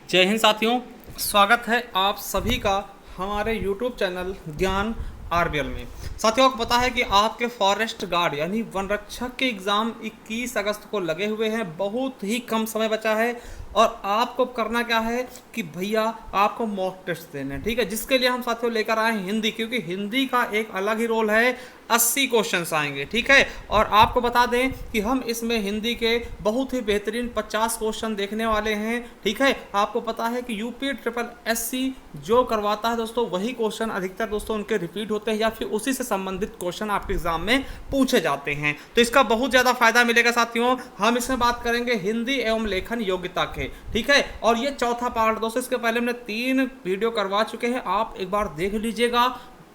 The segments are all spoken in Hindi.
जय हिंद साथियों, स्वागत है आप सभी का हमारे YouTube चैनल ज्ञान आरबीएल में। साथियों, आपको पता है कि आपके फॉरेस्ट गार्ड यानी वन रक्षक के एग्ज़ाम 21 अगस्त को लगे हुए हैं। बहुत ही कम समय बचा है और आपको करना क्या है कि भैया आपको मॉक टेस्ट देने हैं, ठीक है। जिसके लिए हम साथियों लेकर आए हैं हिंदी, क्योंकि हिंदी का एक अलग ही रोल है। 80 क्वेश्चंस आएंगे, ठीक है। और आपको बता दें कि हम इसमें हिंदी के बहुत ही बेहतरीन 50 क्वेश्चन देखने वाले हैं, ठीक है। आपको पता है कि यूपी ट्रिपल एससी जो करवाता है दोस्तों, वही क्वेश्चन अधिकतर दोस्तों उनके रिपीट होते हैं या फिर उसी से संबंधित क्वेश्चन आपके एग्जाम में पूछे जाते हैं। तो इसका बहुत ज़्यादा फायदा मिलेगा साथियों। हम इसमें बात करेंगे हिंदी एवं लेखन योग्यता के, ठीक है। और ये चौथा पार्ट दोस्तों, इसके पहले हमने 3 वीडियो करवा चुके हैं, आप एक बार देख लीजिएगा,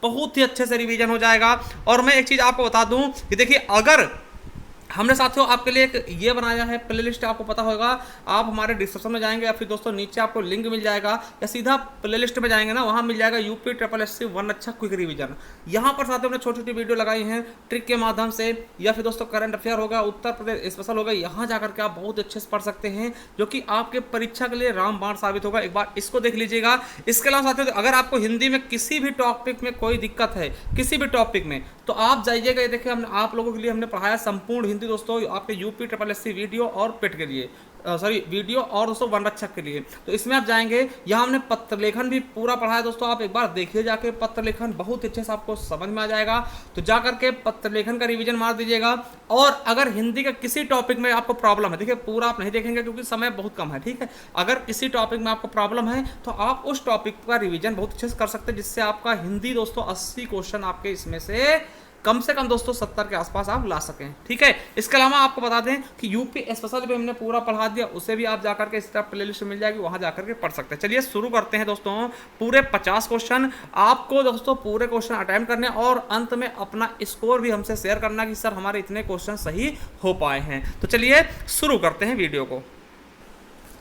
बहुत ही अच्छे से रिवीजन हो जाएगा। और मैं एक चीज़ आपको बता दूं कि देखिए, अगर हमने साथियों आपके लिए एक ये बनाया है प्लेलिस्ट, आपको पता होगा, आप हमारे डिस्क्रिप्शन में जाएंगे या फिर दोस्तों नीचे आपको लिंक मिल जाएगा या सीधा प्लेलिस्ट में जाएंगे ना, वहाँ मिल जाएगा यूपी ट्रिपल एससी वन अच्छा क्विक रिवीजन। यहाँ पर साथियों हमने छोटी छोटी वीडियो लगाई हैं ट्रिक के माध्यम से, या फिर दोस्तों करंट अफेयर होगा, उत्तर प्रदेश स्पेशल होगा, यहाँ जाकर के आप बहुत अच्छे से पढ़ सकते हैं, जो कि आपके परीक्षा के लिए रामबाण साबित होगा। एक बार इसको देख लीजिएगा। इसके अलावा साथियों अगर आपको हिंदी में किसी भी टॉपिक में कोई दिक्कत है, किसी भी टॉपिक में, तो आप जाइएगा। ये देखिए, हमने आप लोगों के लिए हमने पढ़ाया संपूर्ण हिंदी दोस्तों, आपके यूपी ट्रिपल एससी वीडियो और पेट के लिए, वीडियो और दोस्तों वन रक्षक के लिए। तो इसमें आप जाएंगे, यहाँ हमने पत्र लेखन भी पूरा पढ़ा है दोस्तों। आप एक बार देखिए जाके, पत्र लेखन बहुत अच्छे से आपको समझ में आ जाएगा। तो जा करके पत्र लेखन का रिवीजन मार दीजिएगा। और अगर हिंदी के किसी टॉपिक में आपको प्रॉब्लम है, देखिए पूरा आप नहीं देखेंगे क्योंकि समय बहुत कम है, ठीक है। अगर किसी टॉपिक में आपको प्रॉब्लम है तो आप उस टॉपिक का रिवीजन बहुत अच्छे से कर सकते हैं, जिससे आपका हिंदी दोस्तों 80 क्वेश्चन आपके इसमें से कम दोस्तों 70 के आसपास आप ला सकें, ठीक है। इसके अलावा आपको बता दें कि यूपी स्पेशल भी हमने पूरा पढ़ा दिया, उसे भी आप जाकर के इस तरह प्लेलिस्ट मिल जाएगी, वहां जाकर के पढ़ सकते हैं। चलिए शुरू करते हैं दोस्तों। पूरे 50 क्वेश्चन आपको दोस्तों पूरे क्वेश्चन अटेम्प्ट करने और अंत में अपना स्कोर भी हमसे शेयर करना कि सर हमारे इतने क्वेश्चन सही हो पाए हैं। तो चलिए शुरू करते हैं वीडियो को।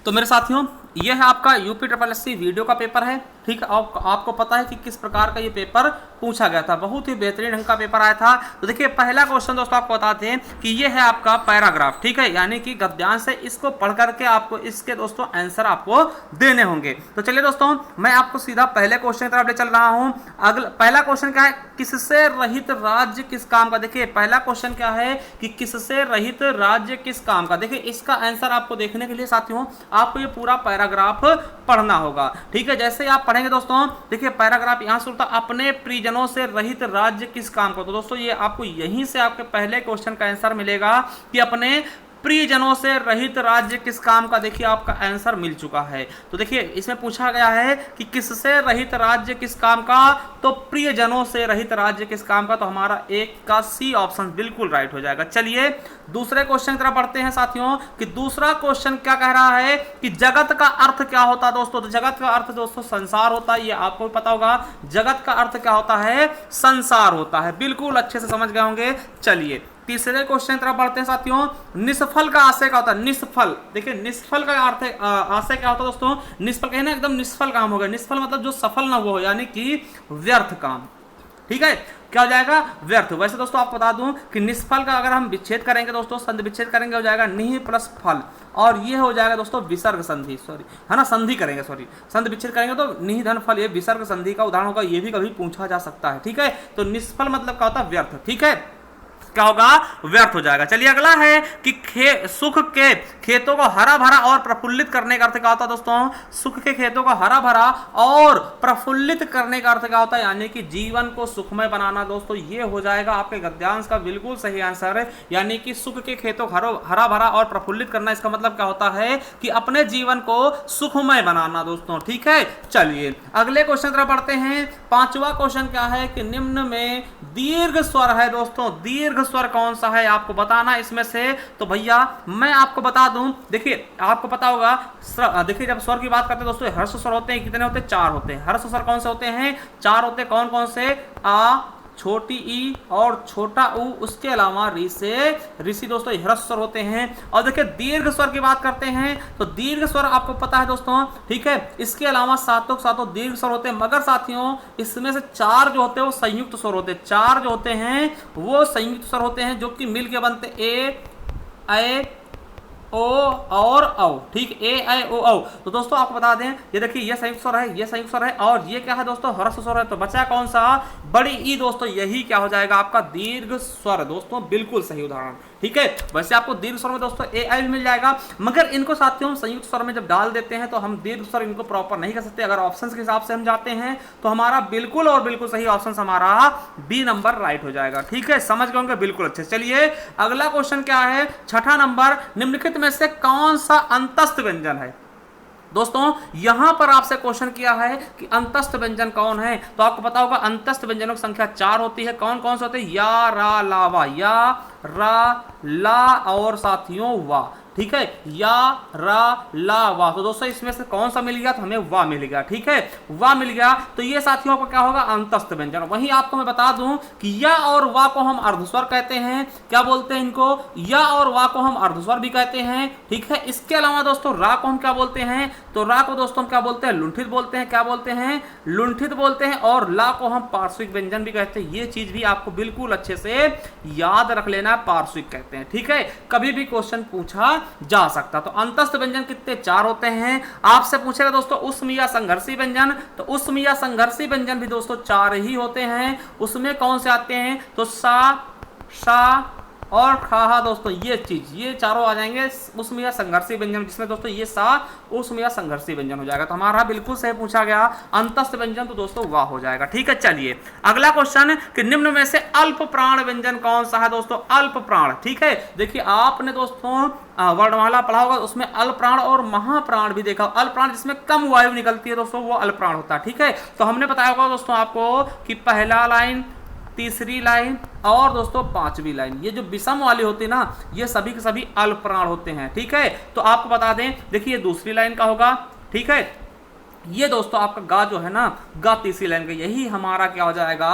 तो मेरे साथियों, यह है आपका यूपी ट्रिपल एससी वीडियो का पेपर है, ठीक है। आपको पता है कि किस प्रकार का ये पेपर पूछा गया था, बहुत ही बेहतरीन ढंग का पेपर आया था। तो देखिए, पहला क्वेश्चन दोस्तों आपको बताते हैं कि ये है आपका पैराग्राफ, ठीक है, यानी कि गद्यांश है। इसको पढ़ करके आपको इसके दोस्तों आंसर आपको देने होंगे। तो चलिए दोस्तों, मैं आपको सीधा पहले क्वेश्चन की तरफ ले चल रहा हूं। पहला क्वेश्चन क्या है, किससे रहित राज्य किस काम का। देखिए पहला क्वेश्चन क्या है कि किससे रहित राज्य किस काम का। देखिए इसका आंसर आपको देखने के लिए साथियों आपको ये पूरा पैराग्राफ पढ़ना होगा, ठीक है। जैसे आप पढ़ेंगे दोस्तों, देखिए पैराग्राफ यहां से होता है, अपने परिजनों से रहित राज्य किस काम का। तो दोस्तों ये आपको यहीं से आपके पहले क्वेश्चन का आंसर मिलेगा कि अपने प्रियजनों से रहित राज्य किस काम का। देखिए आपका आंसर मिल चुका है। तो देखिए इसमें पूछा गया है कि किससे रहित राज्य किस काम का, तो प्रियजनों से रहित राज्य किस काम का। तो हमारा एक का सी ऑप्शन बिल्कुल राइट हो जाएगा। चलिए दूसरे क्वेश्चन की तरफ बढ़ते हैं साथियों, कि दूसरा क्वेश्चन क्या कह रहा है कि जगत का अर्थ क्या होता है दोस्तों। तो जगत का अर्थ दोस्तों संसार होता है, ये आपको भी पता होगा। जगत का अर्थ क्या होता है, संसार होता है, बिल्कुल अच्छे से समझ गए होंगे। चलिए तीसरे क्वेश्चन की तरफ बढ़ते हैं साथियों। निष्फल का आशय क्या होता है। निष्फल, देखिए निष्फल का अर्थ है, आशय क्या होता है दोस्तों। निष्फल कहे ना, एकदम निष्फल काम हो गया। निष्फल मतलब जो सफल ना हो, यानी कि व्यर्थ काम, ठीक है। क्या हो जाएगा, व्यर्थ। वैसे दोस्तों आपको बता दूं कि निष्फल का अगर हम विच्छेद करेंगे दोस्तों, संधि विच्छेद करेंगे, हो जाएगा निहि प्लस फल, और ये हो जाएगा दोस्तों विसर्ग संधि, सॉरी है ना, संधि करेंगे, सॉरी संधि विच्छेद करेंगे तो निहि धन फल, ये विसर्ग संधि का उदाहरण होगा। ये भी कभी पूछा जा सकता है, ठीक है। तो निष्फल मतलब क्या होता है, व्यर्थ, ठीक है, क्या होगा, व्यर्थ हो जाएगा। चलिए अगला है कि सुख के खेतों को हरा भरा और प्रफुल्लित करने का अर्थ क्या होता है दोस्तों। सुख के खेतों को हरा भरा और प्रफुल्लित करने का अर्थ क्या होता है, यानी कि जीवन को सुखमय बनाना। दोस्तों ये हो जाएगा आपके गद्यांश का बिल्कुल सही आंसर है, यानी कि सुख के खेतों को हरा भरा और प्रफुल्लित करना, इसका मतलब क्या होता है कि अपने जीवन को सुखमय बनाना दोस्तों, ठीक है। चलिए अगले क्वेश्चन तरफ बढ़ते हैं। पांचवा क्वेश्चन क्या है कि निम्न में दीर्घ स्वर है दोस्तों, दीर्घ स्वर कौन सा है आपको बताना इसमें से। तो भैया मैं आपको बता दूं, देखिए आपको पता होगा, देखिए जब स्वर की बात करते हैं दोस्तों, हर्ष स्वर होते हैं, कितने होते हैं, 4 होते हैं। हर्ष स्वर कौन से होते हैं, 4 होते हैं। कौन कौन से, आ, छोटी ई और छोटा ऊ, उसके अलावा री से ऋषि दोस्तों ह्रस्व स्वर होते हैं। और देखिए दीर्घ स्वर की बात करते हैं तो दीर्घ स्वर आपको पता है दोस्तों, ठीक है। इसके अलावा सातों दीर्घ स्वर होते हैं, मगर साथियों इसमें से 4 जो होते हैं वो संयुक्त स्वर होते हैं। 4 जो होते हैं वो संयुक्त स्वर होते हैं, जो कि मिल के बनते ए, ए, ओ और औ, ठीक, ए ऐ ओ औ। तो दोस्तों आपको बता दें, ये देखिए ये संयुक्त स्वर है, ये संयुक्त स्वर है, और ये क्या है दोस्तों, ह्रस्व स्वर है। तो बचा कौन सा, बड़ी ई दोस्तों, यही क्या हो जाएगा आपका दीर्घ स्वर दोस्तों, बिल्कुल सही उदाहरण, ठीक है। वैसे आपको दीर्घ स्वर में दोस्तों ए आई भी मिल जाएगा, मगर इनको साथियों हम संयुक्त स्वर में जब डाल देते हैं तो हम दीर्घ स्वर इनको प्रॉपर नहीं कर सकते। अगर ऑप्शन के हिसाब से हम जाते हैं तो हमारा बिल्कुल और बिल्कुल सही ऑप्शन हमारा बी नंबर राइट हो जाएगा, ठीक है। समझ गए होंगे बिल्कुल अच्छे। चलिए अगला क्वेश्चन क्या है, छठा नंबर, निम्नलिखित में से कौन सा अंतस्थ व्यंजन है। दोस्तों यहां पर आपसे क्वेश्चन किया है कि अंतस्थ व्यंजन कौन है, तो आपको पता होगा अंतस्थ व्यंजनों की संख्या 4 होती है। कौन कौन से होते हैं, या, रा, ला, वा, या, रा, ला और साथियों वा, ठीक है, या, रा, ला, वा। तो दोस्तों इसमें से कौन सा मिल गया, तो हमें वा मिल गया, ठीक है, वा मिल गया। तो ये साथियों को क्या होगा, अंतस्थ व्यंजन। वहीं आपको मैं बता दूं कि या और वा को हम अर्धस्वर कहते हैं, क्या बोलते हैं इनको, या और वा को हम अर्धस्वर भी कहते हैं, ठीक है। इसके अलावा दोस्तों रा को हम क्या बोलते हैं, तो रा को दोस्तों हम क्या बोलते हैं, लुंठित बोलते हैं, क्या बोलते हैं, लुंठित बोलते हैं। और ला को हम पार्श्विक व्यंजन भी कहते हैं। ये चीज भी आपको बिल्कुल अच्छे से याद रख लेना, पार्श्विक कहते हैं, ठीक है, कभी भी क्वेश्चन पूछा जा सकता। तो अंतस्थ व्यंजन कितने, 4 होते हैं। आपसे पूछेगा दोस्तों उष्म या संघर्षी व्यंजन, तो उष्म या संघर्षी व्यंजन भी दोस्तों 4 ही होते हैं। उसमें कौन से आते हैं, तो सा, शा और खा दोस्तों, ये चीज, ये चारों आ जाएंगे उष्म या संघर्षी व्यंजन, जिसमें दोस्तों ये सा उष्म या संघर्षी व्यंजन हो जाएगा। तो हमारा बिल्कुल सही पूछा गया अंतस्थ व्यंजन, तो दोस्तों वाह हो जाएगा, ठीक है। चलिए अगला क्वेश्चन कि निम्न में से अल्प प्राण व्यंजन कौन सा है दोस्तों, अल्प प्राण, ठीक है। देखिए आपने दोस्तों वर्णमाला पढ़ा होगा, उसमें अल्प प्राण और महाप्राण भी देखा। अल्प प्राण जिसमें कम वायु निकलती है दोस्तों, वो अल्प प्राण होता है, ठीक है। तो हमने बताया होगा दोस्तों आपको कि पहला लाइन, तीसरी लाइन और दोस्तों 5वीं लाइन, ये जो विषम वाली होती है ना, ये सभी के सभी अल्प प्राण होते हैं, ठीक है। तो आपको बता दें, देखिए दूसरी लाइन का होगा, ठीक है। ये दोस्तों आपका गा जो है ना, गा तीसरी लाइन का, यही हमारा क्या हो जाएगा,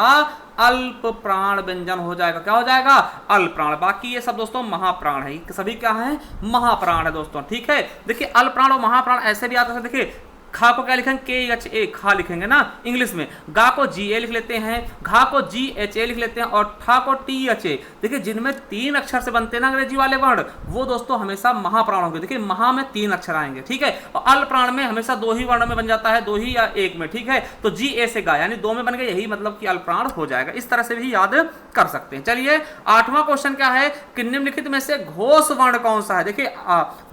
अल्प प्राण व्यंजन हो जाएगा, क्या हो जाएगा, अल्प प्राण। बाकी ये सब दोस्तों महाप्राण है, सभी क्या है, महाप्राण है दोस्तों, ठीक है। देखिए अल्प प्राण और महाप्राण ऐसे भी आते हैं, देखिए खा को क्या लिखेंगे, के एच ए, खा लिखेंगे ना इंग्लिश में। गा को जी ए लिख लेते हैं, घा को जी एच ए लिख लेते हैं, और ठा को टी एच ए। देखिए जिनमें 3 अक्षर से बनते हैं ना अंग्रेजी वाले वर्ण, वो दोस्तों हमेशा महाप्राण होंगे। देखिए महा में 3 अक्षर आएंगे, ठीक है। और अल्प प्राण में हमेशा 2 ही वर्ण में बन जाता है, 2 ही या 1 में, ठीक है। तो जी ए से गा यानी 2 में बन गए, यही मतलब कि अल्प प्राण हो जाएगा। इस तरह से भी याद कर सकते हैं। चलिए 8वां क्वेश्चन क्या है कि निम्नलिखित में से घोष वर्ण कौन सा है। देखिए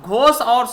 घोष और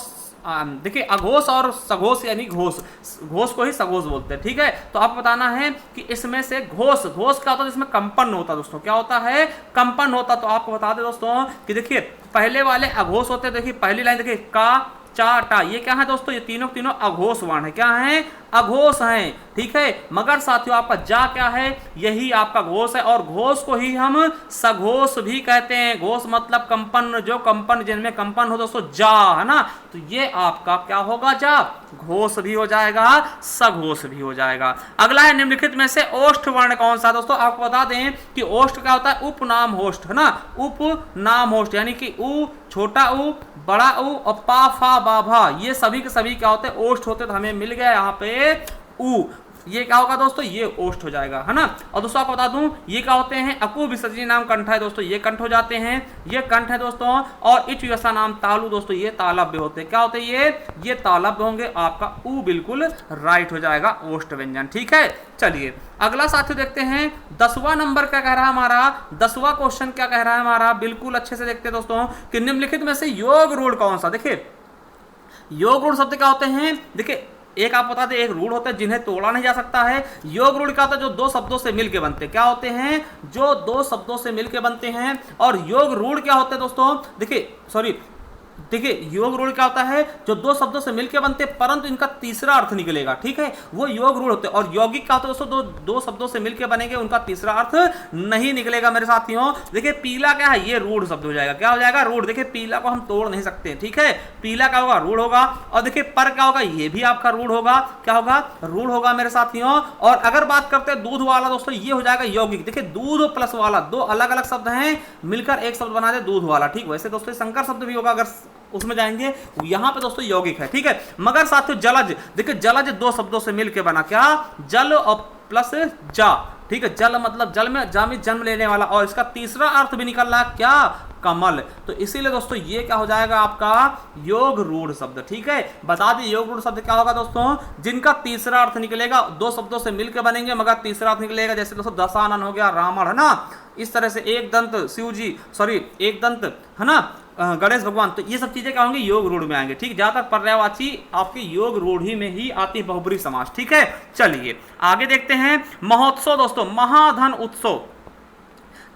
देखिए अघोष और सघोष यानी घोष, घोष को ही सघोष बोलते हैं, ठीक है। तो आपको बताना है कि इसमें से घोष, घोष क्या होता है, जिसमें कंपन होता है दोस्तों, क्या होता है, कंपन होता। तो आपको बता दें दोस्तों कि देखिए पहले वाले अघोष होते हैं। देखिए पहली लाइन देखिए का, चा, टा, ये क्या है दोस्तों, ये तीनों अघोष वर्ण है, क्या है, अघोष हैं, ठीक है। मगर साथियों आपका जा क्या है, यही आपका घोष है, और घोष को ही हम सघोष भी कहते हैं। घोष मतलब कंपन, जो कंपन, जिनमें कंपन हो दोस्तों, जा है ना। तो ये आपका क्या होगा, जा, घोष भी हो जाएगा, सघोष भी हो जाएगा। अगला है निम्नलिखित में से ओष्ठ वर्ण कौन सा। दोस्तों आपको बता दें कि ओष्ठ क्या होता है, उपनाम होष्ठ है ना, उपनाम होष्ठ यानी कि उ, छोटा उ, बड़ा उ और पा, फा, बा, भा, ये सभी के सभी क्या होते हैं, ओष्ठ होते। तो हमें मिल गया यहाँ पे उ, ये क्या होगा दोस्तों, ये ओष्ठ हो जाएगा, है ना। और दोस्तों आपको बता दूं ये क्या होते हैं, अकु विसर्जनी नाम कंठ है दोस्तों, ये कंठ हो जाते हैं, ये कंठ है दोस्तों। और इच व्यसा नाम तालु दोस्तों, ये तालव्य होते हैं, क्या होते हैं, ये तालव्य होंगे। आपका उ बिल्कुल राइट हो जाएगा, ओष्ठ व्यंजन, ठीक है। चलिए अगला साथियों देखते हैं 10वां नंबर क्या कह रहा है हमारा, 10वां क्वेश्चन क्या कह रहा है हमारा, बिल्कुल अच्छे से देखते हैं दोस्तों कि निम्नलिखित में से योग रूढ़ कौन सा। देखिए योग रूढ़ शब्द क्या होते हैं, देखिए एक आप बता दें, एक रूढ़ होता है जिन्हें तोड़ा नहीं जा सकता है। योग रूढ़ क्या होता है, जो 2 शब्दों से मिलके बनते हैं, क्या होते हैं, जो 2 शब्दों से मिलके बनते हैं। और योग रूढ़ क्या होते हैं दोस्तों, देखिए योग रूढ़ क्या होता है, जो 2 शब्दों से मिलकर बनते हैं परंतु इनका तीसरा अर्थ निकलेगा, ठीक है, वो योग रूढ़ होते हैं। और यौगिक क्या होता है दोस्तों, दो शब्दों से मिलकर बनेंगे, उनका तीसरा अर्थ नहीं निकलेगा मेरे साथियों। देखिए पीला क्या है, ये रूढ़ शब्द हो जाएगा, क्या हो जाएगा, रूढ़। देखिए पीला को हम तोड़ नहीं सकते, ठीक है, पीला क्या होगा, रूढ़ होगा। और देखिए पर क्या होगा, ये भी आपका रूढ़ होगा, क्या होगा, रूढ़ होगा मेरे साथियों। और अगर बात करते हैं दूध वाला दोस्तों, ये हो जाएगा यौगिक। देखिए दूध प्लस वाला, 2 अलग अलग शब्द हैं, मिलकर एक शब्द बना दे दूध वाला, ठीक। वैसे दोस्तों संकर शब्द भी होगा, अगर उसमें जाएंगे, यहां पे दोस्तों यौगिक है, ठीक है। मगर साथियों जलज, देखिए जलज 2 शब्दों से मिलकर बना, क्या, जल और प्लस जा, ठीक है। जल मतलब जल में, जा में जन्म लेने वाला, और इसका तीसरा अर्थ भी निकल रहा, क्या, कमल। तो इसीलिए दोस्तों ये क्या हो जाएगा आपका योग रूढ़ शब्द। ठीक है, बता दी योग रूढ़ शब्द क्या होगा दोस्तों, जिनका तीसरा अर्थ निकलेगा, दो शब्दों से मिलकर बनेंगे मगर तीसरा अर्थ निकलेगा। जैसे दोस्तों दशानन हो गया रावण, है ना, इस तरह से एक दंत शिव जी, सॉरी एक दंत, है ना, गणेश भगवान। तो ये सब चीजें क्या होंगी, योग रूढ़ में आएंगे। ठीक, ज्यादातर पर्यायवाची आपकी योग रूढ़ी में ही आती है, बहुब्रीहि समास। ठीक है, चलिए आगे देखते हैं। महोत्सव दोस्तों, महाधन उत्सव,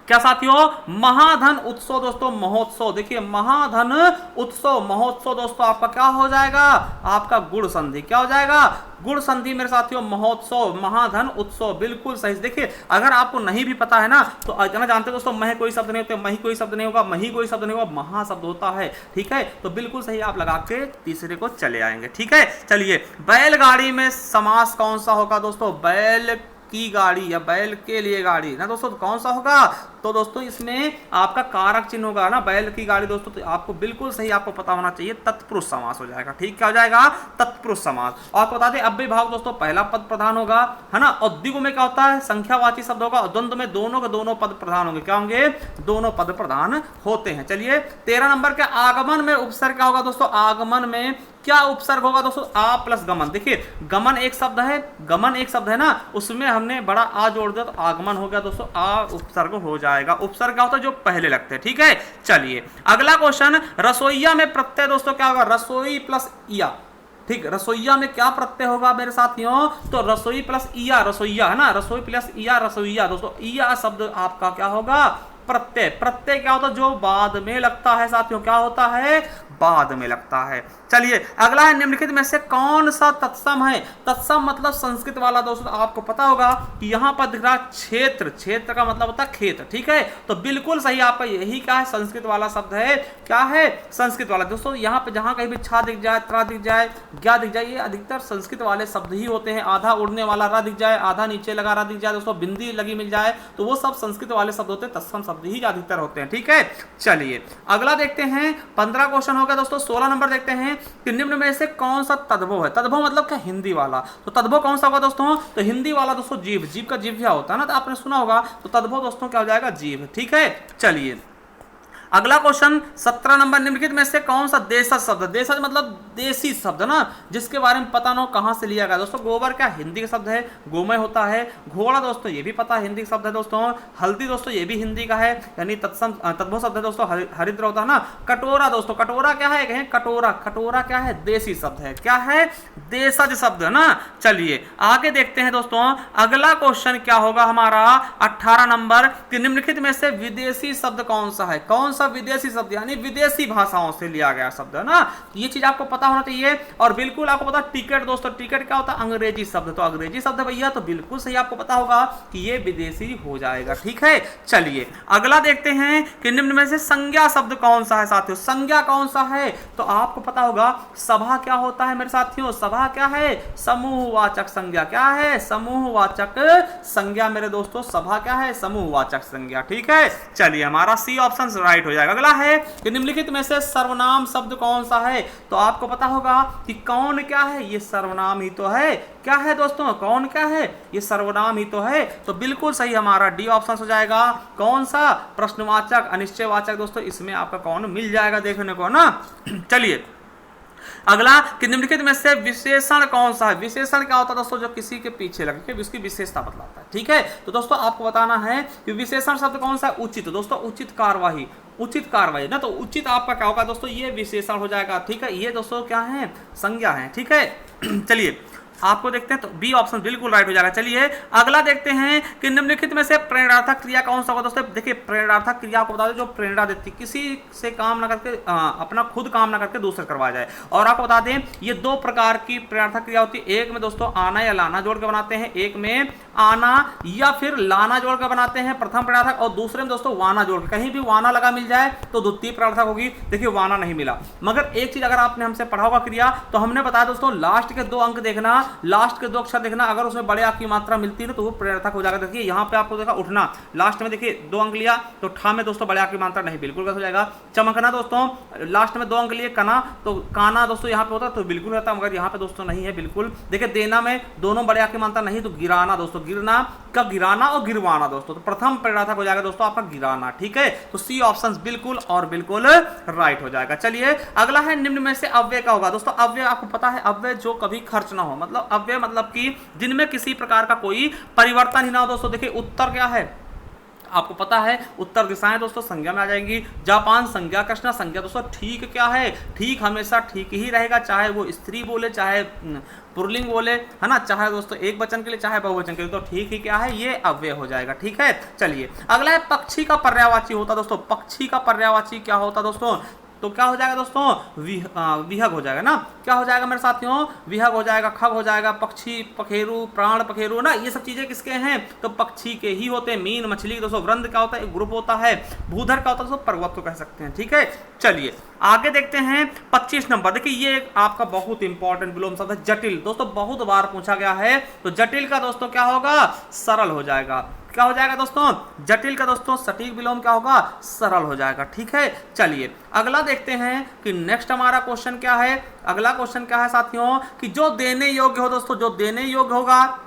क्या साथियों, महाधन उत्सव दोस्तों, महोत्सव। देखिए महाधन उत्सव, महोत्सव दोस्तों आपका क्या हो जाएगा, आपका गुण संधि। क्या हो जाएगा, गुण संधि मेरे साथियों, महोत्सव, महाधन उत्सव, बिल्कुल सही। देखिए अगर आपको नहीं भी पता है ना, तो इतना जानते दोस्तों, मह कोई शब्द नहीं होते, मही कोई शब्द नहीं होगा, मही कोई शब्द नहीं होगा, महा शब्द होता है। ठीक है, तो बिल्कुल सही आप लगा के तीसरे को चले आएंगे। ठीक है, चलिए बैलगाड़ी में समास कौन सा होगा दोस्तों, बैल की गाड़ी या बैल के लिए गाड़ी ना दोस्तों, तो कौन सा होगा, तो दोस्तों इसमें आपका कारक चिन्ह होगा ना, बैल की गाड़ी दोस्तों। तो आपको बिल्कुल सही आपको पता होना चाहिए, तत्पुरुष समास हो जाएगा। ठीक, क्या हो जाएगा, तत्पुरुष समास। और आपको बता दें अव्यय भाव दोस्तों पहला पद प्रधान होगा, है ना, और द्विगु में क्या होता है, संख्यावाची शब्द होगा, और द्वंद्व में दोनों के दोनों पद प्रधान होंगे। क्या होंगे, दोनों पद प्रधान होते हैं। चलिए 13 नंबर के आगमन में उपसर्ग क्या होगा दोस्तों, आगमन में क्या उपसर्ग होगा दोस्तों, आ प्लस गमन। देखिए गमन एक शब्द है, गमन एक शब्द है ना, उसमें हमने बड़ा आ जोड़ दिया तो आगमन हो गया दोस्तों, आ उपसर्ग हो जाएगा। उपसर्ग क्या होता है, जो पहले लगते हैं। ठीक है, चलिए अगला क्वेश्चन, रसोईया में प्रत्यय दोस्तों क्या होगा, रसोई प्लस इया। ठीक, रसोईया में क्या प्रत्यय होगा मेरे साथियों, तो रसोई प्लस इया, रसोईया, है ना, रसोई प्लस इया, रसोईया दोस्तों। इया शब्द आपका क्या होगा, प्रत्यय। प्रत्यय क्या होता है, जो बाद में लगता है साथियों, क्या होता है, बाद में लगता है। चलिए अगला है, निम्नलिखित में से कौन सा तत्सम है, तत्सम मतलब संस्कृत वाला दोस्तों, आपको पता होगा कि यहां पर दिख रहा है क्षेत्र, क्षेत्र का मतलब होता है खेत। ठीक है, तो बिल्कुल सही आपका यही क्या है, संस्कृत वाला शब्द है। क्या है, संस्कृत वाला दोस्तों। यहाँ पे जहां कहीं भी छा दिख जाए, त्रा दिख जाए, ज्ञा दिख जाए, ये अधिकतर संस्कृत वाले शब्द ही होते हैं। आधा उड़ने वाला रा दिख जाए, आधा नीचे लगा रा दिख जाए दोस्तों, बिंदी लगी मिल जाए, तो वो सब संस्कृत वाले शब्द होते हैं, तत्सम शब्द ही अधिकतर होते हैं। ठीक है, चलिए अगला देखते हैं, 15 क्वेश्चन हो गया दोस्तों। 16 नंबर देखते हैं कि निम्न में से कौन सा तद्भव है। तद्भव मतलब क्या, हिंदी वाला। तो तद्भव कौन सा होगा दोस्तों, तो हिंदी वाला दोस्तों जीव, जीव का जिह्वा होता है ना, तो आपने सुना होगा, तो तद्भव दोस्तों क्या हो जाएगा, जीव। ठीक है, चलिए अगला क्वेश्चन 17 नंबर, निम्नलिखित में से कौन सा देशज शब्द, देशज मतलब देसी शब्द ना, जिसके बारे में पता ना हो कहां से लिया गया दोस्तों। गोबर क्या हिंदी का शब्द है, गोमय होता है। घोड़ा दोस्तों ये भी पता है हिंदी का शब्द है दोस्तों। हल्दी दोस्तों ये भी हिंदी का है, यानी तत्सम तद्भव शब्द है दोस्तों, हरिद्र होता है ना। कटोरा दोस्तों, कटोरा क्या है, कटोरा, कटोरा क्या है, देसी शब्द है। क्या है, देशज शब्द है ना। चलिए आगे देखते हैं दोस्तों, अगला क्वेश्चन क्या होगा हमारा 18 नंबर, कि निम्नलिखित में से विदेशी शब्द कौन सा है। कौन सा विदेशी शब्द, यानी विदेशी भाषाओं से लिया गया शब्द है ना, ये चीज आपको पता होना चाहिए। और बिल्कुल आपको पता, टिकट दोस्तों, टिकट क्या होता है, अंग्रेजी शब्द, तो अंग्रेजी शब्द भैया, तो बिल्कुल सही आपको पता होगा कि ये विदेशी हो जाएगा। ठीक है, चलिए अगला देखते हैं कि निम्न में से संज्ञा शब्द कौन सा है साथियों। संज्ञा कौन सा है, तो आपको पता होगा सभा क्या होता है मेरे साथियों, सभा क्या है, समूहवाचक संज्ञा। क्या है, समूहवाचक संज्ञा मेरे दोस्तों, सभा क्या है, समूहवाचक संज्ञा। ठीक है, चलिए हमारा सी ऑप्शन राइट हो जाएगा। अगला है कि निम्नलिखित में से सर्वनाम शब्द कौन सा है, तो आपको पता होगा कि कौन क्या है, ये सर्वनाम ही तो है। क्या है दोस्तों, कौन क्या है, ये सर्वनाम ही तो है। तो बिल्कुल सही हमारा डी ऑप्शन हो जाएगा। कौन सा, प्रश्नवाचक, अनिश्चयवाचक दोस्तों, इसमें आपका कौन मिल जाएगा देखने को ना। चलिए अगला कि निम्नलिखित में से विशेषण कौन सा है। विशेषण क्या होता है दोस्तों, जो किसी के पीछे लगे उसकी विशेषता बतलाता है। ठीक है, तो दोस्तों आपको बताना है कि विशेषण शब्द कौन सा है, उचित दोस्तों, उचित कार्यवाही, उचित कार्रवाई ना, तो उचित आपका क्या होगा दोस्तों, ये विशेषण हो जाएगा। ठीक है, ये दोस्तों क्या है, संज्ञा है। ठीक है, चलिए आपको देखते हैं, तो बी ऑप्शन बिल्कुल राइट हो जाएगा। चलिए अगला देखते हैं कि निम्नलिखित में से प्रेरणार्थक क्रिया कौन सा होगा दोस्तों। देखिए प्रेरणार्थक क्रिया आपको बता दें, जो प्रेरणा देती, किसी से काम ना करके अपना खुद काम ना करके दूसरे करवाया जाए। और आपको बता दें ये दो प्रकार की प्रेरणार्थक क्रिया होती है, एक में दोस्तों आना या लाना जोड़ के बनाते हैं, एक में आना या फिर लाना जोड़ के बनाते हैं प्रथम प्रेरणार्थक, और दूसरे में दोस्तों वाना जोड़ के। कहीं भी वाना लगा मिल जाए तो द्वितीय प्रेरणार्थक होगी। देखिए वाना नहीं मिला, मगर एक चीज अगर आपने हमसे पढ़ा होगा क्रिया, तो हमने बताया दोस्तों लास्ट के दो अंक देखना, लास्ट के दो अक्षर देखना, अगर उसमें बड़े आ की मात्रा मिलती है ना तो वो प्रेरणार्थक हो जाएगा। देखिए यहाँ पे आपको देखा उठना, लास्ट में देखिए दो अंक लिया तो ठा में दोस्तों बड़े आ की मात्रा नहीं, बिल्कुल हो जाएगा। चमकना दोस्तों लास्ट में दो अंक लिए, कना तो काना दोस्तों यहाँ पे होता तो बिल्कुल रहता, मगर यहाँ पे दोस्तों नहीं है बिल्कुल। देखिए देना में दोनों बड़े आ की मात्रा नहीं, तो गिराना दोस्तों, गिरना क्या गिराना और गिरवाना दोस्तों। तो प्रथम प्रेरणार्थक हो जाएगा दोस्तों आपका गिराना, ठीक है। तो सी ऑप्शन बिल्कुल और बिल्कुल राइट हो जाएगा। चलिए अगला है निम्न में से अव्यय का होगा दोस्तों। अव्यय आपको पता है, अव्यय जो कभी खर्च ना हो, मतलब अव्यय मतलब कि जिनमें किसी प्रकार का कोई परिवर्तन ही ना हो दोस्तों। देखिए उत्तर क्या है, आपको पता है उत्तर दिशाएं दोस्तों संज्ञा में आ जाएंगी। जापान संज्ञा, कृष्णा संज्ञा दोस्तों। ठीक क्या है, ठीक हमेशा ठीक ही रहेगा, चाहे वो स्त्री बोले चाहे पुल्लिंग बोले, है ना, चाहे दोस्तों एक वचन के लिए चाहे बहुवचन के लिए, तो ठीक ही क्या है, ये अव्यय हो जाएगा, ठीक है। चलिए अगला है पक्षी का पर्यायवाची होता दोस्तों। पक्षी का पर्यायवाची क्या होता दोस्तों, तो क्या हो जाएगा दोस्तों, विहग हो जाएगा ना। क्या हो जाएगा मेरे साथियों, विहग हो जाएगा, खग हो जाएगा, पक्षी पखेरु, प्राण पखेरु ना, ये सब चीजें किसके हैं, तो पक्षी के ही होते हैं। मीन मछली दोस्तों, वृंद क्या होता है, एक ग्रुप होता है। भूधर क्या होता है दोस्तों, पर्वत को कह सकते हैं, ठीक है। चलिए आगे देखते हैं 25 नंबर। देखिए ये आपका बहुत इंपॉर्टेंट विलोम शब्द है, जटिल दोस्तों, बहुत बार पूछा गया है। तो जटिल का दोस्तों क्या होगा, सरल हो जाएगा। क्या हो जाएगा दोस्तों, जटिल का दोस्तों सटीक विलोम क्या होगा, सरल हो जाएगा, ठीक है। चलिए अगला देखते हैं कि नेक्स्ट हमारा क्वेश्चन क्या है। अगला क्वेश्चन क्या है साथियों, कि जो देने योग्य हो दोस्तों, जो देने योग्य होगा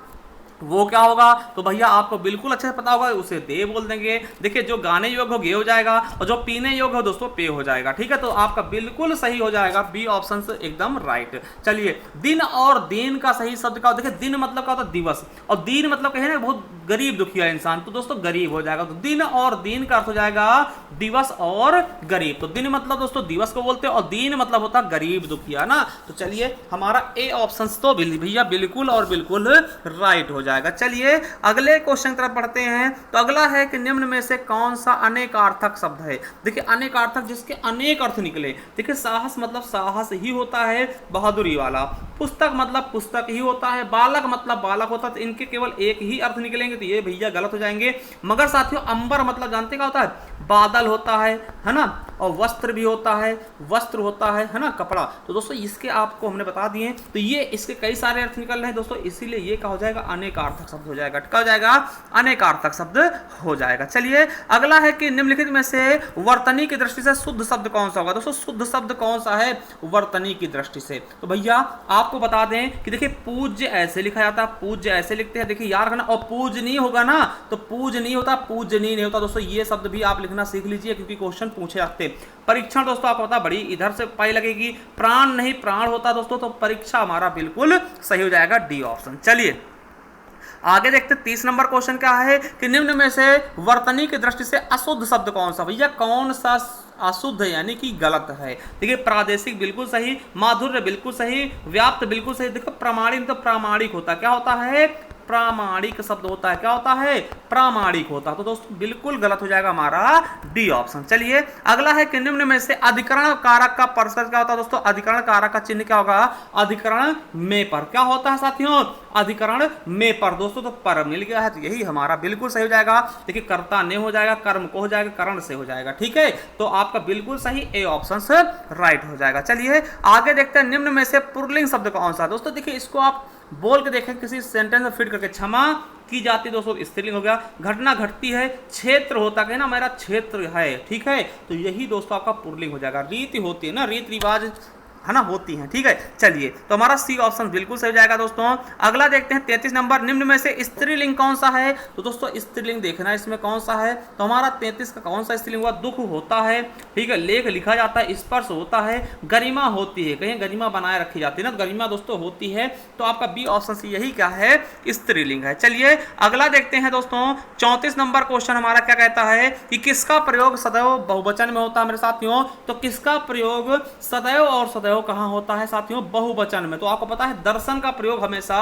वो क्या होगा, तो भैया आपको बिल्कुल अच्छे से पता होगा, उसे दे बोल देंगे। देखिए जो गाने योग्य हो गे हो जाएगा, और जो पीने योग्य हो दोस्तों पे हो जाएगा, ठीक है। तो आपका बिल्कुल सही हो जाएगा, बी ऑप्शन से एकदम राइट। चलिए दिन और दिन का सही शब्द क्या होता है, देखिए दिन मतलब क्या होता है, दिवस, और दिन मतलब कहे ना बहुत गरीब दुखिया इंसान, तो दोस्तों गरीब हो जाएगा। तो दिन और दिन का अर्थ हो जाएगा दिवस और गरीब। तो दिन मतलब दोस्तों दिवस को बोलते हैं, और दिन मतलब होता है गरीब दुखिया ना। तो चलिए हमारा ए ऑप्शन तो भैया बिल्कुल और बिल्कुल राइट हो जाएगा। चलिए अगले क्वेश्चन तरफ बढ़ते हैं। तो अगला है कि निम्न में से कौन सा अनेकार्थक शब्द है। देखिए अनेकार्थक जिसके अनेक अर्थ निकले। देखिए साहस मतलब साहस ही होता है, बहादुरी वाला। पुस्तक मतलब पुस्तक ही होता है। बालक मतलब बालक होता है। तो इनके केवल एक ही अर्थ निकलेंगे, तो ये भैया गलत हो जाएंगे। मगर साथियों अंबर मतलब जानते क्या होता है, बादल होता है ना। और वस्त्र भी होता है, वस्त्र होता है ना, कपड़ा। तो दोस्तों इसके आपको हमने बता दिए। तो ये इसके कई सारे अर्थ निकल रहे हैं दोस्तों, इसीलिए ये क्या हो जाएगा, अनेकार्थक शब्द हो जाएगा। क्या हो जाएगा, अनेकार्थक शब्द हो जाएगा। चलिए अगला है कि निम्नलिखित में से वर्तनी की दृष्टि से शुद्ध शब्द कौन सा होगा। दोस्तों शुद्ध शब्द कौन सा है वर्तनी की दृष्टि से, तो भैया आपको बता दें कि देखिए पूज्य ऐसे लिखा जाता है, पूज्य ऐसे लिखते हैं, देखिए याद रखना। और पूजनीय होगा ना, तो पूजनीय होता, पूजनीय नहीं होता। दोस्तों ये शब्द भी आप लिखना सीख लीजिए, क्योंकि क्वेश्चन पूछे जाते हैं। परीक्षण दोस्तों आपको पता बड़ी इधर से पाई लगेगी। प्राण नहीं प्राण होता दोस्तों, तो परीक्षा हमारा बिल्कुल सही हो जाएगा, डी ऑप्शन। चलिए आगे देखते 30 नंबर क्वेश्चन क्या है कि निम्न में से वर्तनी की दृष्टि से अशुद्ध शब्द कौन सा। भैया कौन सा अशुद्ध यानी कि गलत है। देखिए प्रादेशिक बिल्कुल सही, माधुर्य बिल्कुल सही, व्याप्त बिल्कुल सही। देखो प्रामाणिक तो प्रामाणिक होता है, क्या होता है, प्रामाणिक शब्द होता है, क्या होता है, प्रामाणिक होता है। तो दोस्तों बिल्कुल गलत हो जाएगा हमारा डी ऑप्शन। चलिए अगला है कि निम्न में से अधिकरण कारक का परस्पर क्या होता है दोस्तों। अधिकरण कारक का चिन्ह क्या होगा, अधिकरण में पर। क्या होता है साथियों, अधिकरण में पर दोस्तों। तो पर मिल गया है, तो यही हमारा बिल्कुल सही हो जाएगा। देखिए कर्ता ने हो जाएगा, कर्म को हो जाएगा, करण से हो जाएगा, ठीक है। तो आपका बिल्कुल सही ए ऑप्शन से राइट हो जाएगा। चलिए आगे देखते हैं निम्न में से पुल्लिंग शब्द कौन सा। दोस्तों देखिए इसको आप बोल के देखें, किसी सेंटेंस में फिट करके। क्षमा की जाती है दोस्तों, स्त्रीलिंग हो गया। घटना घटती है, क्षेत्र होता है ना, मेरा क्षेत्र है, ठीक है। तो यही दोस्तों आपका पुल्लिंग हो जाएगा। रीति होती है ना, रीति रिवाज है ना, होती हैं, ठीक है। चलिए तो हमारा सी ऑप्शन बिल्कुल सही हो जाएगा दोस्तों। अगला देखते हैं 33 नंबर। निम्न में से स्त्रीलिंग कौन सा है। तो दोस्तों स्त्रीलिंग देखना इसमें कौन सा है। तो हमारा 33 का कौन सा स्त्रीलिंग हुआ, दुख होता है, ठीक है। लेख लिखा जाता है, स्पर्श होता है, गरिमा होती है, कहीं गरिमा बनाए रखी जाती है ना, गरिमा दोस्तों होती है। तो आपका बी ऑप्शन से यही क्या है, स्त्रीलिंग है। चलिए अगला देखते हैं दोस्तों 34 नंबर क्वेश्चन हमारा क्या कहता है कि किसका प्रयोग सदैव बहुवचन में होता है मेरे साथियों। तो किसका प्रयोग सदैव और सदैव कहां होता है साथियों, बहुवचन में। तो आपको पता है दर्शन का प्रयोग हमेशा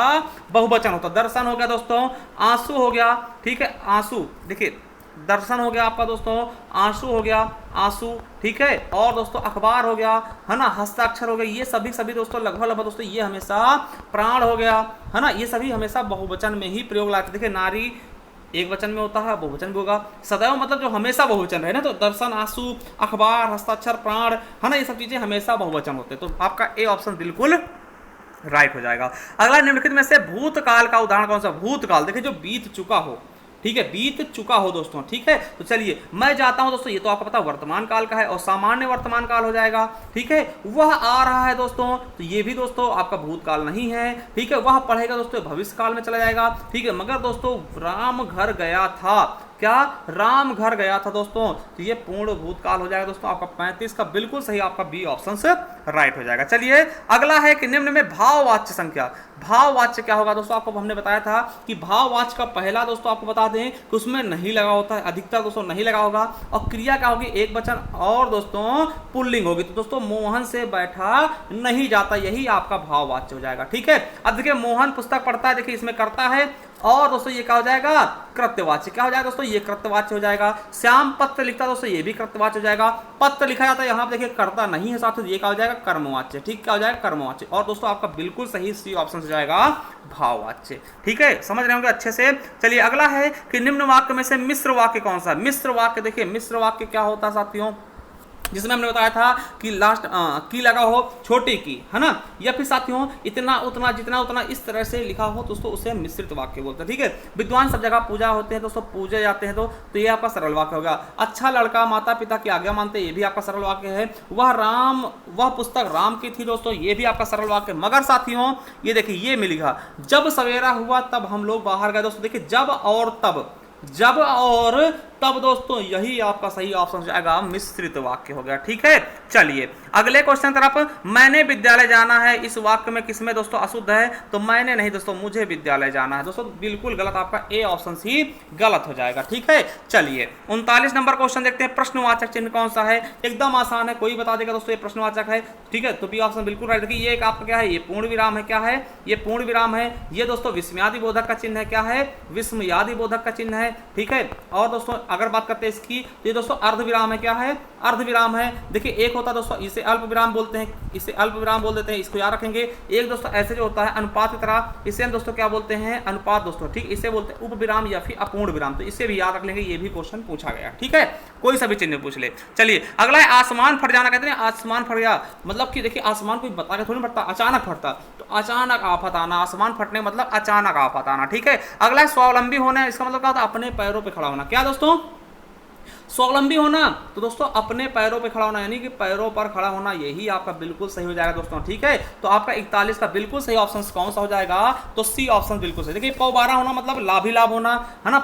बहुवचन होता है। दर्शन हो गया दोस्तों, आंसू हो गया, ठीक है, आंसू। देखिए दर्शन हो गया आपका दोस्तों, आंसू हो गया, आंसू, ठीक है। और दोस्तों अखबार हो गया, है ना, हस्ताक्षर हो गया। ये सभी दोस्तों लगभग दोस्तों ये हमेशा प्राण हो गया, है ना, ये सभी हमेशा बहुवचन में ही प्रयोग लाते। देखिए नारी एक वचन में होता है, बहुवचन भी होगा। सदैव मतलब जो हमेशा बहुवचन रहे ना, तो दर्शन, आंसू, अखबार, हस्ताक्षर, प्राण, है ना, ये सब चीजें हमेशा बहुवचन होते हैं। तो आपका ए ऑप्शन बिल्कुल राइट हो जाएगा। अगला निम्नलिखित में से भूतकाल का उदाहरण कौन सा। भूतकाल देखिए जो बीत चुका हो, ठीक है, बीत चुका हो दोस्तों। ठीक है, तो चलिए मैं जाता हूं दोस्तों, ये तो आपको पता वर्तमान काल का है और सामान्य वर्तमान काल हो जाएगा। ठीक है, वह आ रहा है दोस्तों, तो ये भी दोस्तों आपका भूतकाल नहीं है। ठीक है, वह पढ़ेगा दोस्तों, भविष्य काल में चला जाएगा। ठीक है, मगर दोस्तों राम घर गया था, क्या राम घर गया था दोस्तों, तो ये पूर्ण भूतकाल हो जाएगा दोस्तों। आपका 35 का बिल्कुल सही आपका बी ऑप्शन से राइट हो जाएगा। चलिए अगला है कि निम्न में भाववाच्य संख्या। भाववाच्य क्या होगा दोस्तों, आपको हमने बताया था कि भाववाच्य का पहला दोस्तों आपको बता दें कि उसमें नहीं लगा होता है, अधिकतर दोस्तों नहीं लगा होगा, और क्रिया क्या होगी, एक वचन और दोस्तों पुल्लिंग होगी। तो दोस्तों मोहन से बैठा नहीं जाता, यही आपका भाववाच्य हो जाएगा। ठीक है, अब देखिए मोहन पुस्तक पढ़ता है, देखिए इसमें करता है, और दोस्तों ये क्या हो जाएगा, कृत्यवाच्य। क्या हो जाएगा दोस्तों, ये कृत्यवाच्य हो जाएगा। श्याम पत्र लिखता है दोस्तों, ये भी कृत्यवाच्य हो जाएगा। पत्र लिखा जाता है, यहाँ पे देखिए करता नहीं है साथ, ये क्या हो जाएगा, कर्मवाच्य। ठीक, क्या हो जाएगा, कर्मवाच्य। और दोस्तों आपका बिल्कुल सही सी ऑप्शन हो जाएगा भाववाच्य। ठीक है, समझ रहे होंगे अच्छे से। चलिए अगला है कि निम्न वाक्य में से मिश्र वाक्य कौन सा। मिश्र वाक्य, देखिए मिश्र वाक्य क्या होता है साथियों, जिसमें हमने बताया था कि लास्ट की लगा हो छोटी की, है ना, या फिर साथियों इतना उतना जितना उतना, इस तरह से लिखा हो दोस्तों, उसे मिश्रित वाक्य बोलते हैं। ठीक है, विद्वान सब जगह पूजा होते हैं दोस्तों, पूजे जाते हैं, तो ये आपका सरल वाक्य होगा। अच्छा लड़का माता पिता की आज्ञा मानते, ये भी आपका सरल वाक्य है। वह पुस्तक राम की थी दोस्तों, ये भी आपका सरल वाक्य। मगर साथियों ये देखिए ये मिलेगा, जब सवेरा हुआ तब हम लोग बाहर गए दोस्तों। देखिए जब और तब, जब और तब दोस्तों, यही आपका सही ऑप्शन जाएगा, मिश्रित वाक्य हो गया। ठीक है, चलिए अगले क्वेश्चन तरफ। मैंने विद्यालय जाना है, इस वाक्य में किसमें दोस्तों अशुद्ध है, तो मैंने नहीं दोस्तों, मुझे विद्यालय जाना है दोस्तों, बिल्कुल गलत, आपका ए ऑप्शन ही गलत हो जाएगा। ठीक है, चलिए 39 नंबर क्वेश्चन देखते हैं। प्रश्नवाचक चिन्ह कौन सा है, एकदम आसान है, कोई बता देगा दोस्तों, ये प्रश्नवाचक है। ठीक है, तो बी ऑप्शन बिल्कुल राइट। देखिए ये एक आपका क्या है, ये पूर्ण विराम है, क्या है, ये पूर्ण विराम है। ये दोस्तों विस्मयादि बोधक का चिन्ह है, क्या है, विस्मयादि बोधक का चिन्ह है। ठीक है, और दोस्तों अगर बात करते हैं इसकी, तो ये दोस्तों अर्ध विराम है, क्या है, अर्ध विराम है। देखिए एक होता है दोस्तों, इसे अल्प विराम बोलते हैं, इसे अल्प विराम बोल देते हैं, इसको याद रखेंगे। एक दोस्तों ऐसे जो होता है अनुपात की तरह, इसे हम दोस्तों क्या बोलते हैं, अनुपात दोस्तों। ठीक, इसे बोलते हैं उप विराम या फिर अपूर्ण विराम, तो इसे भी याद रख लेंगे, ये भी क्वेश्चन पूछा गया। ठीक है, कोई सा भी चिन्ह पूछ ले। चलिए अगला है आसमान फट जाना। कहते हैं आसमान फट गया, मतलब कि देखिए आसमान कोई बता के थोड़ी फटता, अचानक फटता, तो अचानक आफत आना, आसमान फटने मतलब अचानक आफत आना। ठीक है, अगला है स्वावलंबी होना, इसका मतलब क्या होता है, अपने पैरों पर खड़ा होना। क्या दोस्तों, स्वावलंबी होना, तो दोस्तों अपने पैरों पे खड़ा होना, यानी कि पैरों पर खड़ा होना, यही आपका बिल्कुल सही हो जाएगा दोस्तों। ठीक है, तो आपका 41 का बिल्कुल सही ऑप्शन कौन सा हो जाएगा, तो सी ऑप्शन बिल्कुल सही। देखिए पौबारा होना मतलब लाभ ही लाभ होना, है ना,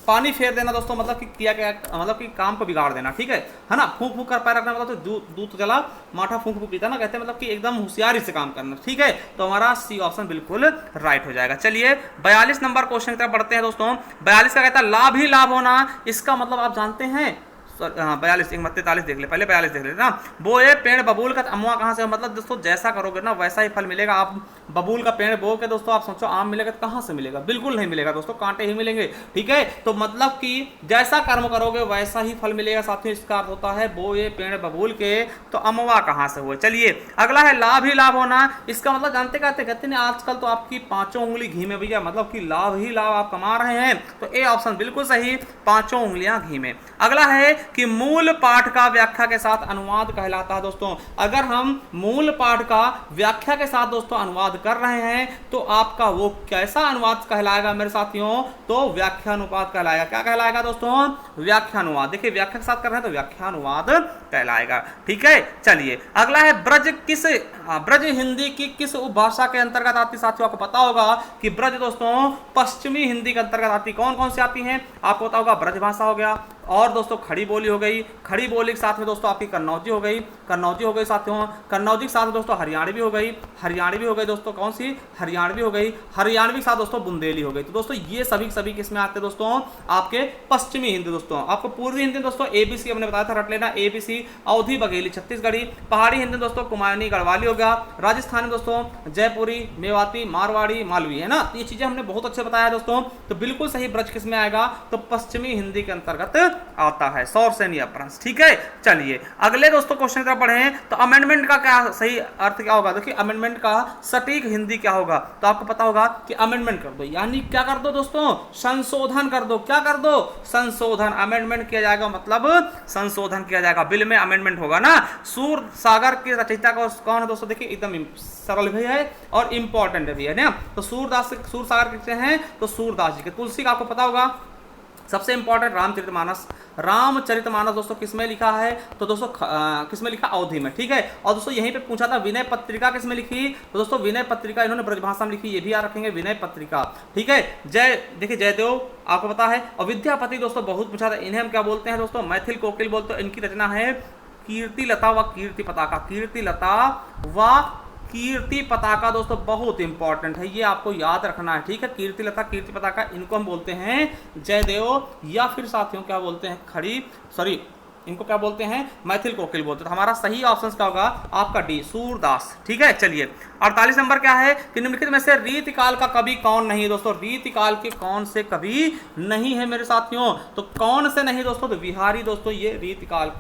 पानी फेर देना दोस्तों, मतलब कि किया क्या, मतलब कि काम को बिगाड़ देना। ठीक है ना, फूंक फूंक कर पैर रखना, मतलब तो दूध जला माठा फूंक फूंक पीता ना, कहते हैं मतलब कि एकदम होशियारी से काम करना। ठीक है, तो हमारा सी ऑप्शन बिल्कुल राइट हो जाएगा। चलिए 42 नंबर क्वेश्चन की तरफ बढ़ते हैं दोस्तों। 42 का कहता है लाभ ही लाभ होना, इसका मतलब आप जानते हैं, 42 एक 43 देख ले, पहले 42 देख लेते ना। बोए पेड़ बबूल का, अमुआ कहाँ से, मतलब दोस्तों जैसा करोगे ना वैसा ही फल मिलेगा। आप बबूल का पेड़ बो के दोस्तों आप सोचो आम मिलेगा, तो कहाँ से मिलेगा, बिल्कुल नहीं मिलेगा दोस्तों, कांटे ही मिलेंगे। ठीक है, तो मतलब कि जैसा कर्म करोगे वैसा ही फल मिलेगा। साथियों इसका अर्थ होता है बोए पेड़ बबूल के, तो अमवा कहाँ से हुए। चलिए अगला है लाभ ही लाभ होना, इसका मतलब जानते कहते हैं आजकल तो आपकी 5 उंगली घी में भैया, मतलब कि लाभ ही लाभ आप कमा रहे हैं, तो ए ऑप्शन बिल्कुल सही, 5 उंगलियां घी में। अगला है कि मूल पाठ का व्याख्या के साथ अनुवाद कहलाता है दोस्तों। अगर हम मूल पाठ का व्याख्या के साथ दोस्तों अनुवाद कर रहे हैं, तो आपका वो कैसा अनुवाद कहलाएगा मेरे साथियों, तो व्याख्यानुवाद कहलाएगा। क्या कहलाएगा दोस्तों, व्याख्यानुवाद। देखिए व्याख्या के साथ कर रहे हैं तो व्याख्यानुवाद कहलाएगा। ठीक है, चलिए अगला है ब्रज हिंदी की किस उपभाषा के अंतर्गत आती। साथियों आपको पता होगा कि ब्रज दोस्तों पश्चिमी हिंदी के अंतर्गत आती। कौन कौन सी आती हैं, आपको पता होगा ब्रज भाषा हो गया, और दोस्तों खड़ी बोली हो गई, खड़ी बोली के साथ में दोस्तों आपकी कन्नौजी हो गई साथियों, कन्नौजी के साथ में दोस्तों हरियाणवी हो गई दोस्तों, कौन सी, हरियाणवी हो गई, हरियाणवी के साथ दोस्तों बुंदेली हो गई। तो दोस्तों ये सभी किसमें आते हैं दोस्तों, आपके पश्चिमी हिंदी दोस्तों। आपको पूर्वी हिंदी दोस्तों एबीसी हमने बताया था, रट लेना, एबीसी अवधी बघेली छत्तीसगढ़ी। पहाड़ी हिंदी दोस्तों कुमायूनी गढ़वाली हो गया, राजस्थानी दोस्तों जयपुरी मेवाती मारवाड़ी मालवी, है ना, ये चीजें हमने बहुत अच्छे बताया दोस्तों। तो बिल्कुल सही ब्रज किसमें आएगा, तो पश्चिमी हिंदी के अंतर्गत आता है, सौरसेनी अपभ्रंश। ठीक है, चलिए अगले दोस्तों क्वेश्चन की तरफ बढ़े। तो अमेंडमेंट का क्या सही अर्थ क्या होगा, देखिए अमेंडमेंट का सटीक हिंदी क्या होगा, तो आपको पता होगा कि अमेंडमेंट कर दो, यानी क्या कर दो दोस्तों, संशोधन कर दो। क्या कर दो, संशोधन, अमेंडमेंट किया जाएगा मतलब संशोधन किया जाएगा, बिल में अमेंडमेंट होगा ना। सूर सागर की रचयिता कौन है दोस्तों, देखिए एकदम सरल भी है और इंपॉर्टेंट भी है ना। तो सूरसागर किससे हैं, तो सूरदास जी के। तुलसी का आपको पता होगा सबसे इंपॉर्टेंट रामचरितमानस। रामचरितमानस दोस्तों किसमें लिखा है? तो दोस्तों किसमें लिखा? अवधि में, ठीक है। और दोस्तों यहीं पे पूछा था विनय पत्रिका किसमें लिखी? तो दोस्तों विनय पत्रिका इन्होंने ब्रजभाषा में लिखी, ये भी याद रखेंगे, विनय पत्रिका, ठीक है। देखिए जयदेव आपको पता है। और विद्यापति दोस्तों बहुत पूछा था, इन्हें हम क्या बोलते हैं दोस्तों? मैथिल कोकिल बोलते हैं। इनकी रचना है कीर्ति लता व कीर्ति पताका। कीर्ति लता व कीर्ति पताका दोस्तों बहुत इंपॉर्टेंट है, ये आपको याद रखना है, ठीक है। कीर्ति लता कीर्ति पताका, इनको हम बोलते हैं जयदेव, या फिर साथियों क्या बोलते हैं? इनको क्या बोलते हैं? मैथिल कोकिल बोलते हैं। तो हमारा सही ऑप्शन क्या होगा? आपका डी, सूरदास, ठीक है। चलिए 48 नंबर क्या है कि निम्नलिखित में से रीतिकाल का कवि कौन नहीं है? दोस्तों रीतिकाल के कौन से कवि नहीं है मेरे साथियों? तो कौन से नहीं दोस्तों? तो बिहारी दोस्तों ये रीतकाल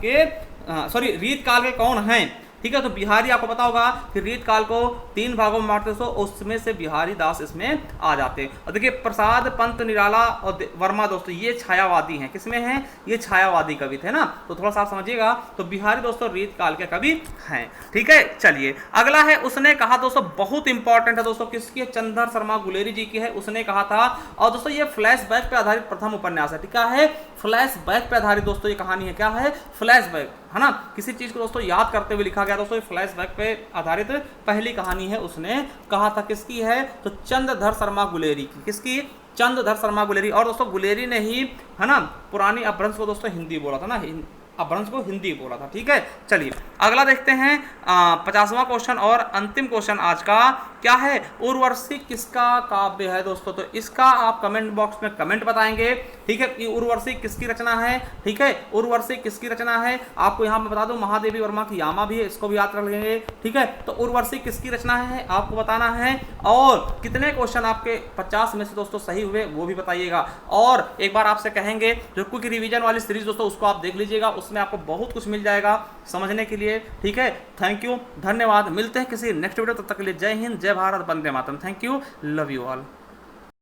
के कौन हैं? ठीक है। तो बिहारी आपको पता होगा कि रीतकाल को 3 भागों में बांटते, उसमें से बिहारी दास इसमें आ जाते हैं। और देखिए प्रसाद पंत निराला और वर्मा दोस्तों ये छायावादी हैं। किसमें हैं? ये छायावादी कवि थे ना, तो थोड़ा सा समझिएगा। तो बिहारी दोस्तों रीतकाल के कवि हैं, ठीक है। चलिए अगला है उसने कहा दोस्तों, बहुत इंपॉर्टेंट है दोस्तों, किसकी? चंद्रधर शर्मा गुलेरी जी की है, उसने कहा था। और दोस्तों ये फ्लैशबैक पे आधारित प्रथम उपन्यास है, ठीक है। फ्लैशबैक पे आधारित दोस्तों ये कहानी है, क्या है? फ्लैशबैक, है ना। किसी चीज को दोस्तों याद करते हुए लिखा गया दोस्तों, फ्लैशबैक पे आधारित पहली कहानी है, उसने कहा था। किसकी है? तो चंद्रधर शर्मा गुलेरी की। किसकी? चंद्रधर शर्मा गुलेरी। और दोस्तों गुलेरी ने ही, है ना, पुरानी अपभ्रंश को दोस्तों हिंदी बोला था ना, अपभ्रंश को हिंदी बोला था, ठीक है। चलिए अगला देखते हैं 50वां क्वेश्चन और अंतिम क्वेश्चन आज का। क्या है? उर्वशी किसका काव्य है दोस्तों? तो इसका आप कमेंट बॉक्स में कमेंट बताएंगे, ठीक है। उर्वशी किसकी रचना है? ठीक है, उर्वशी किसकी रचना है? आपको यहाँ पे बता दूं महादेवी वर्मा की यामा भी है, इसको भी याद रख लेंगे, ठीक है। तो उर्वशी किसकी रचना है आपको बताना है। और कितने क्वेश्चन आपके 50 में से दोस्तों सही हुए वो भी बताइएगा। और एक बार आपसे कहेंगे जो क्विक रिवीजन वाली सीरीज दोस्तों उसको आप देख लीजिएगा, उसमें आपको बहुत कुछ मिल जाएगा समझने के लिए, ठीक है। थैंक यू, धन्यवाद। मिलते हैं किसी नेक्स्ट वीडियो, तब तक के लिए जय हिंद, जय भारत, वंदे मातरम। Thank you, love you all.